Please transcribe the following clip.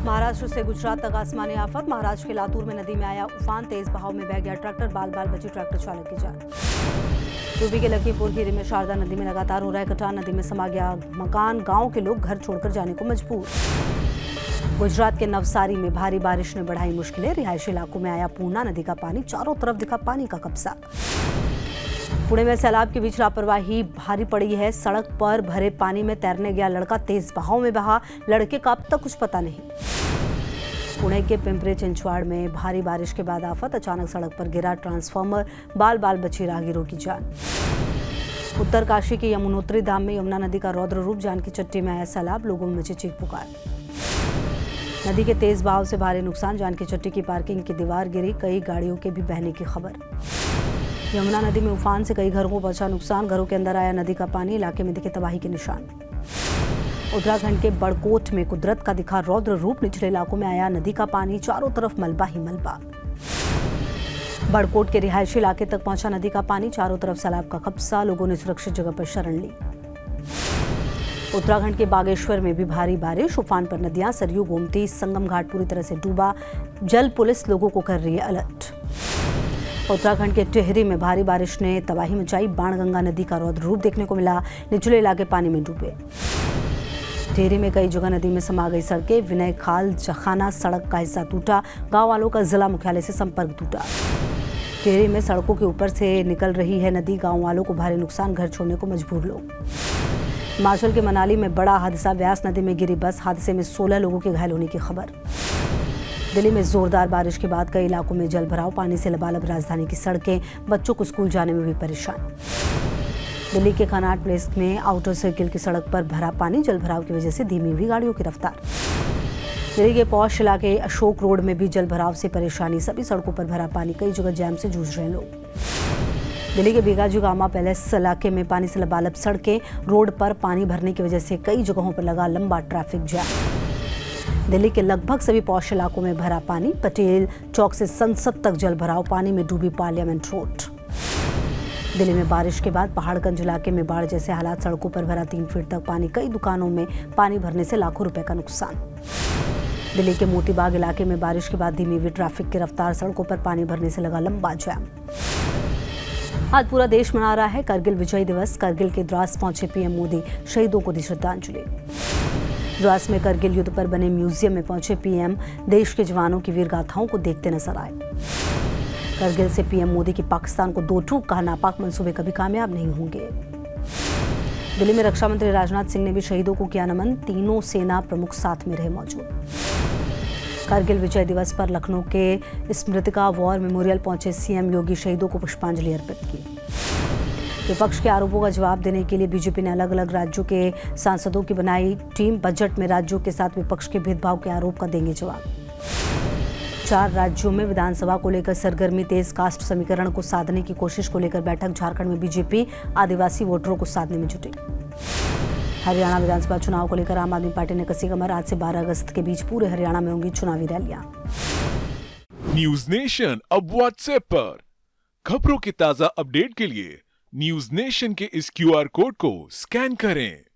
महाराष्ट्र से गुजरात तक आसमानी आफत। महाराष्ट्र के लातूर में नदी में आया उफान। तेज बहाव में बह गया ट्रैक्टर। बाल बाल बची ट्रैक्टर चालक की जान। यूपी के लखीमपुर खीरी में शारदा नदी में लगातार हो रहा है कटान। नदी में समा गया मकान। गांव के लोग घर छोड़कर जाने को मजबूर। गुजरात के नवसारी में भारी बारिश ने बढ़ाई मुश्किलें। रिहायशी इलाकों में आया पूर्णा नदी का पानी। चारों तरफ दिखा पानी का कब्जा। पुणे में सैलाब के बीच लापरवाही भारी पड़ी है। सड़क पर भरे पानी में तैरने गया लड़का तेज बहाव में बहा। लड़के का अब तक कुछ पता नहीं। पुणे के पिंपरी चिंचवाड़ में भारी बारिश के बाद आफत। अचानक सड़क पर गिरा ट्रांसफार्मर। बाल बाल बची राहगीरों की जान। उत्तरकाशी के यमुनोत्री धाम में यमुना नदी का रौद्र रूप। जानकी चट्टी में आया सैलाब। लोगों में मची चीख पुकार। नदी के तेज बहाव से भारी नुकसान। जानकी चट्टी की पार्किंग की दीवार गिरी। कई गाड़ियों के भी बहने की खबर। यमुना नदी में उफान से कई घरों को पहुंचा नुकसान। घरों के अंदर आया नदी का पानी। इलाके में दिखे तबाही के निशान। उत्तराखंड के बड़कोट में कुदरत का दिखा रौद्र रूप। निचले इलाकों में आया नदी का पानी। चारों तरफ मलबा ही मलबा। बड़कोट के रिहायशी इलाके तक पहुंचा नदी का पानी। चारों तरफ सैलाब का कब्जा। लोगों ने सुरक्षित जगह पर शरण ली। उत्तराखंड के बागेश्वर में भी भारी बारिश। उफान पर नदियां। सरयू गोमती संगम घाट पूरी तरह से डूबा। जल पुलिस लोगों को कर रही है अलर्ट। उत्तराखंड के टिहरी में भारी बारिश ने तबाही मचाई। बाणगंगा नदी का रौद्र रूप देखने को मिला। निचले इलाके पानी में डूबे। टिहरी में कई जगह नदी में समा गई सड़कें। विनय खाल जखाना सड़क का हिस्सा टूटा। गांव वालों का जिला मुख्यालय से संपर्क टूटा। टिहरी में सड़कों के ऊपर से निकल रही है नदी। गांव वालों को भारी नुकसान। घर छोड़ने को मजबूर लोग। हिमाचल के मनाली में बड़ा हादसा। ब्यास नदी में गिरी बस। हादसे में 16 लोगों के घायल होने की खबर। दिल्ली में जोरदार बारिश के बाद कई इलाकों में जल भराव। पानी से लबालब राजधानी की सड़कें। बच्चों को स्कूल जाने में भी परेशानी। दिल्ली के कनॉट प्लेस में आउटर सर्किल की सड़क पर भरा पानी। जल भराव की वजह से धीमी हुई गाड़ियों की रफ्तार। दिल्ली के पौष इलाके अशोक रोड में भी जल भराव से परेशानी। सभी सड़कों पर भरा पानी। कई जगह जैम से जूझ रहे लोग। दिल्ली के बीगाजी गामा पैलेस इलाके में पानी से लबालब सड़कें। रोड पर पानी भरने की वजह से कई जगहों पर लगा लंबा ट्रैफिक जैम। दिल्ली के लगभग सभी पौष इलाकों में भरा पानी। पटेल चौक से संसद तक जल भराव। पानी में डूबी पार्लियामेंट रोड। दिल्ली में बारिश के बाद पहाड़गंज इलाके में बाढ़ जैसे हालात। सड़कों पर भरा 3 फीट तक पानी। कई दुकानों में पानी भरने से लाखों रुपए का नुकसान। दिल्ली के मोतीबाग इलाके में बारिश के बाद धीमी हुई ट्रैफिक की रफ्तार। सड़कों पर पानी भरने से लगा लंबा जैम। आज पूरा देश मना रहा है करगिल विजय दिवस। करगिल के द्रास पहुंचे पीएम मोदी। शहीदों को दी श्रद्धांजलि। द्रास में करगिल युद्ध पर बने म्यूजियम में पहुंचे पीएम। देश के जवानों की वीर गाथाओं को देखते नजर आए। करगिल से पीएम मोदी की पाकिस्तान को दो टूक कहा। नापाक मंसूबे कभी कामयाब नहीं होंगे। दिल्ली में रक्षा मंत्री राजनाथ सिंह ने भी शहीदों को किया नमन। तीनों सेना प्रमुख साथ में रहे मौजूद। करगिल विजय दिवस पर लखनऊ के स्मृतिका वॉर मेमोरियल पहुंचे सीएम योगी। शहीदों को पुष्पांजलि अर्पित की। विपक्ष के आरोपों का जवाब देने के लिए बीजेपी ने अलग अलग राज्यों के सांसदों की बनाई टीम। बजट में राज्यों के साथ विपक्ष के भेदभाव के आरोप का देंगे जवाब। 4 राज्यों में विधानसभा को लेकर सरगर्मी तेज। कास्ट समीकरण को साधने की कोशिश को लेकर बैठक। झारखंड में बीजेपी आदिवासी वोटरों को साधने में जुटी। हरियाणा विधानसभा चुनाव को लेकर आम आदमी पार्टी ने कसी कमर। आज से 12 अगस्त के बीच पूरे हरियाणा में होंगी चुनावी रैलियां। न्यूज नेशन अब व्हाट्सएप पर खबरों की ताजा अपडेट के लिए न्यूज नेशन के इस QR कोड को स्कैन करें।